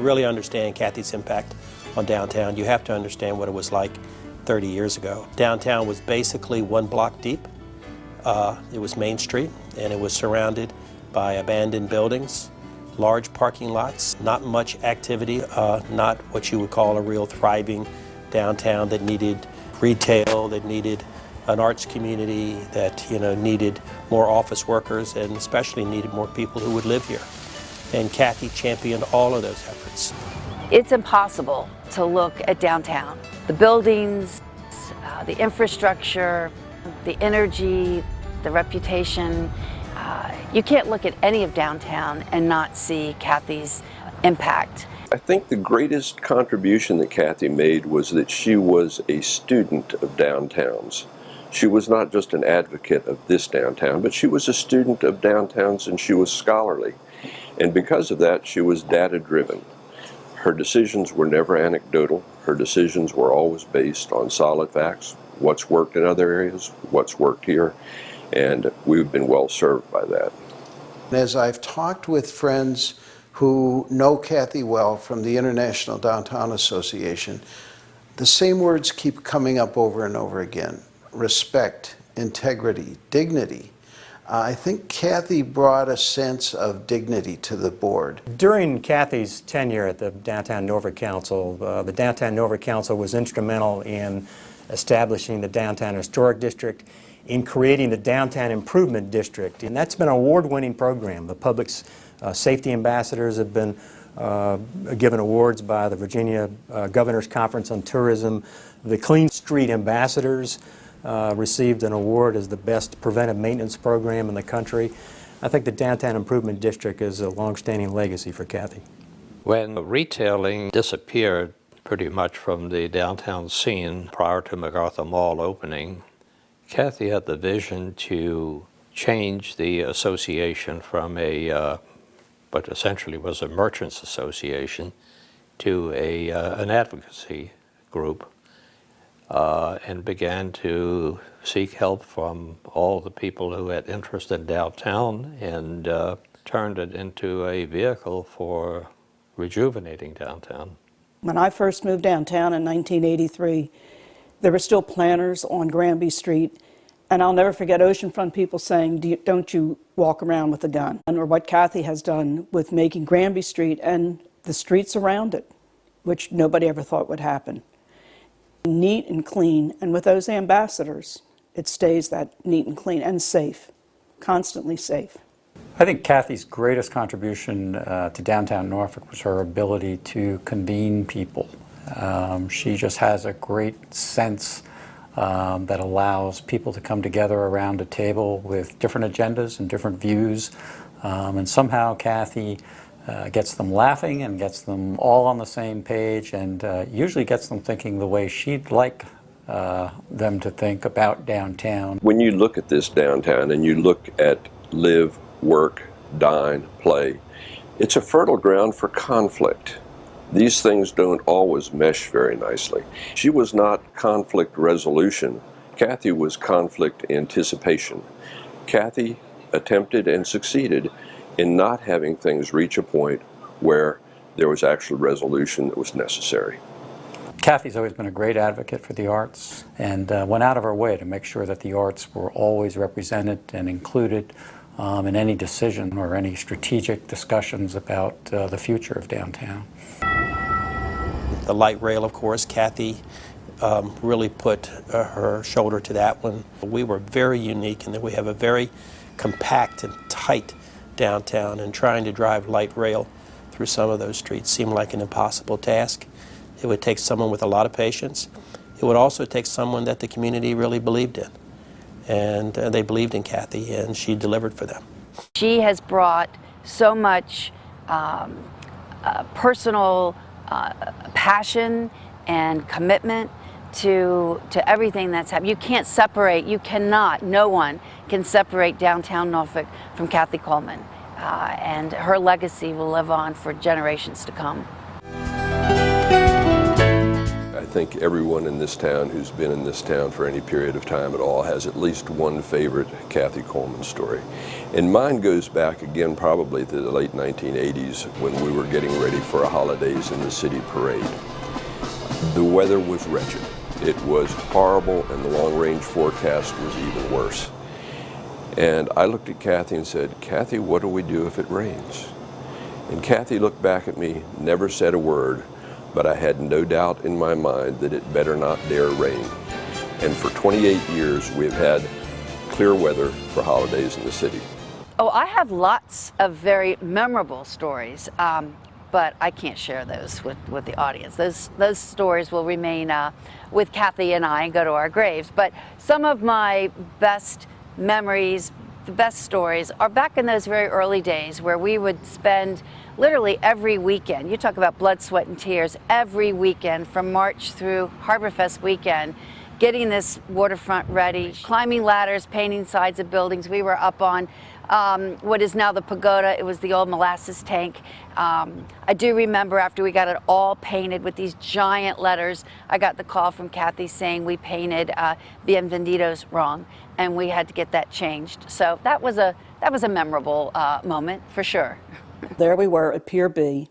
really understand Cathy's impact on downtown, you have to understand what it was like 30 years ago. Downtown was basically one block deep. It was Main Street, and it was surrounded by abandoned buildings, large parking lots, not much activity, not what you would call a real thriving downtown that needed retail, that needed an arts community, that needed more office workers, and especially needed more people who would live here. And Cathy championed all of those efforts. It's impossible to look at downtown. The buildings, the infrastructure, the energy, the reputation. You can't look at any of downtown and not see Cathy's impact. I think the greatest contribution that Cathy made was that she was a student of downtowns. She was not just an advocate of this downtown, but she was a student of downtowns, and she was scholarly. And because of that, she was data-driven. Her decisions were never anecdotal. Her decisions were always based on solid facts, what's worked in other areas, what's worked here, and we've been well served by that. As I've talked with friends who know Cathy well from the International Downtown Association, the same words keep coming up over and over again: respect, integrity, dignity. I think Cathy brought a sense of dignity to the board. During Cathy's tenure at the Downtown Norfolk Council, the Downtown Norfolk Council was instrumental in establishing the Downtown Historic District, in creating the Downtown Improvement District, and that's been an award-winning program. The public's safety ambassadors have been given awards by the Virginia Governor's Conference on Tourism. The Clean Street Ambassadors received an award as the best preventive maintenance program in the country. I think the Downtown Improvement District is a long-standing legacy for Cathy. When retailing disappeared pretty much from the downtown scene prior to MacArthur Mall opening, Cathy had the vision to change the association from what essentially was a merchants association to an advocacy group, and began to seek help from all the people who had interest in downtown, and turned it into a vehicle for rejuvenating downtown. When I first moved downtown in 1983, there were still planters on Granby Street, and I'll never forget oceanfront people saying, don't you walk around with a gun? Or what Cathy has done with making Granby Street and the streets around it, which nobody ever thought would happen, neat and clean. And with those ambassadors, it stays that neat and clean and safe, constantly safe. I think Cathy's greatest contribution to downtown Norfolk was her ability to convene people. She just has a great sense that allows people to come together around a table with different agendas and different views, and somehow Cathy gets them laughing and gets them all on the same page, and usually gets them thinking the way she'd like them to think about downtown. When you look at this downtown and you look at live, work, dine, play, it's a fertile ground for conflict. These things don't always mesh very nicely. She was not conflict resolution. Cathy was conflict anticipation. Cathy attempted and succeeded in not having things reach a point where there was actual resolution that was necessary. Cathy's always been a great advocate for the arts, and went out of her way to make sure that the arts were always represented and included in any decision or any strategic discussions about the future of downtown. The light rail, of course, Cathy really put her shoulder to that one. We were very unique in that we have a very compact and tight downtown, and trying to drive light rail through some of those streets seemed like an impossible task. It would take someone with a lot of patience. It would also take someone that the community really believed in. And they believed in Cathy, and she delivered for them. She has brought so much personal passion and commitment to everything that's happened. You can't separate, you cannot, no one can separate downtown Norfolk from Cathy Coleman. And her legacy will live on for generations to come. I think everyone in this town who's been in this town for any period of time at all has at least one favorite Cathy Coleman story. And mine goes back again probably to the late 1980s when we were getting ready for a Holidays in the City parade. The weather was wretched. It was horrible, and the long-range forecast was even worse. And I looked at Cathy and said, "Cathy, what do we do if it rains?" And Cathy looked back at me, never said a word, but I had no doubt in my mind that it better not dare rain. And for 28 years, we've had clear weather for Holidays in the City. Oh, I have lots of very memorable stories, but I can't share those with the audience. Those stories will remain with Cathy and I and go to our graves. But some of my best memories, the best stories, are back in those very early days where we would spend literally every weekend, you talk about blood, sweat, and tears, every weekend from March through Harborfest weekend, getting this waterfront ready, climbing ladders, painting sides of buildings. We were up on what is now the pagoda. It was the old molasses tank. I do remember after we got it all painted with these giant letters, I got the call from Cathy saying we painted Bienvenidos wrong, and we had to get that changed. So that was a memorable moment for sure. There we were at Pier B.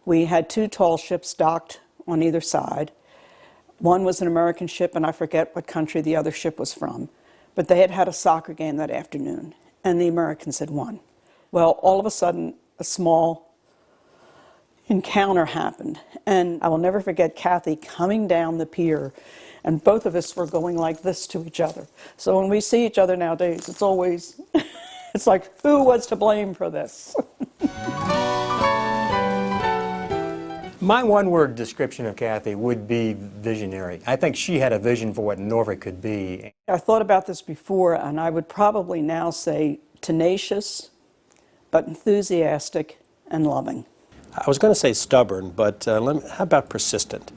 We had two tall ships docked on either side. One was an American ship, and I forget what country the other ship was from. But they had had a soccer game that afternoon, and the Americans had won. Well, all of a sudden, a small encounter happened. And I will never forget Cathy coming down the pier, and both of us were going like this to each other. So when we see each other nowadays, it's always, it's like, who was to blame for this? My one-word description of Cathy would be visionary. I think she had a vision for what Norfolk could be. I thought about this before, and I would probably now say tenacious, but enthusiastic and loving. I was going to say stubborn, but how about persistent?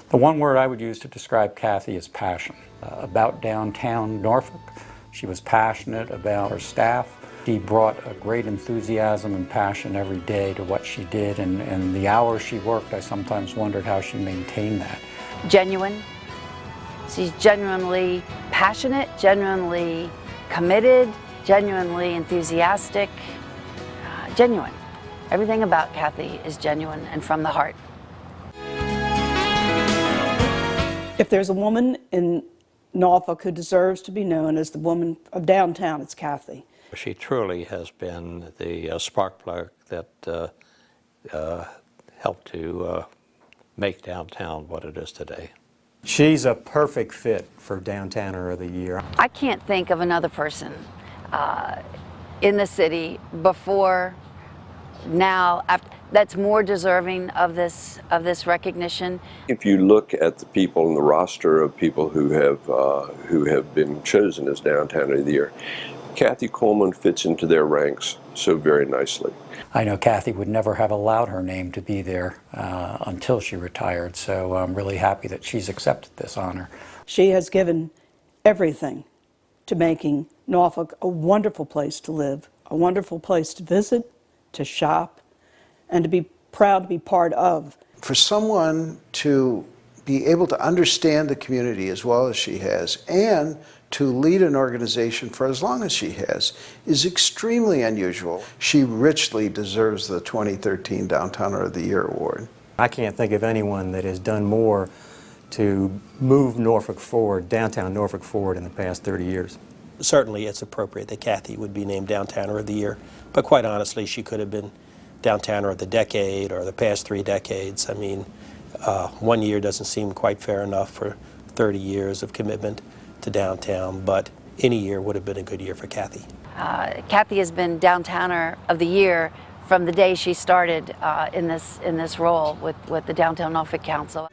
The one word I would use to describe Cathy is passion. About downtown Norfolk, she was passionate about her staff. She brought a great enthusiasm and passion every day to what she did, and the hours she worked, I sometimes wondered how she maintained that. Genuine. She's genuinely passionate, genuinely committed, genuinely enthusiastic, genuine. Everything about Cathy is genuine and from the heart. If there's a woman in Norfolk who deserves to be known as the woman of downtown, it's Cathy. She truly has been the spark plug that helped to make downtown what it is today. She's a perfect fit for Downtowner of the Year. I can't think of another person in the city before, now, after, that's more deserving of this recognition. If you look at the people in the roster of people who have been chosen as Downtowner of the Year, Cathy Coleman fits into their ranks so very nicely. I know Cathy would never have allowed her name to be there until she retired, so I'm really happy that she's accepted this honor. She has given everything to making Norfolk a wonderful place to live, a wonderful place to visit, to shop, and to be proud to be part of. For someone to be able to understand the community as well as she has and to lead an organization for as long as she has is extremely unusual. She richly deserves the 2013 Downtowner of the Year award. I can't think of anyone that has done more to move Norfolk forward, downtown Norfolk forward, in the past 30 years. Certainly it's appropriate that Cathy would be named Downtowner of the Year, but quite honestly, she could have been Downtowner of the Decade or the past 3 decades. I mean, 1 year doesn't seem quite fair enough for 30 years of commitment to downtown, but any year would have been a good year for Cathy. Cathy has been Downtowner of the Year from the day she started in this role with the Downtown Norfolk Council.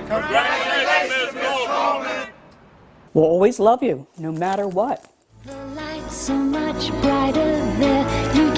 Congratulations, Ms. Coleman! We'll always love you, no matter what. The light's so much brighter there. You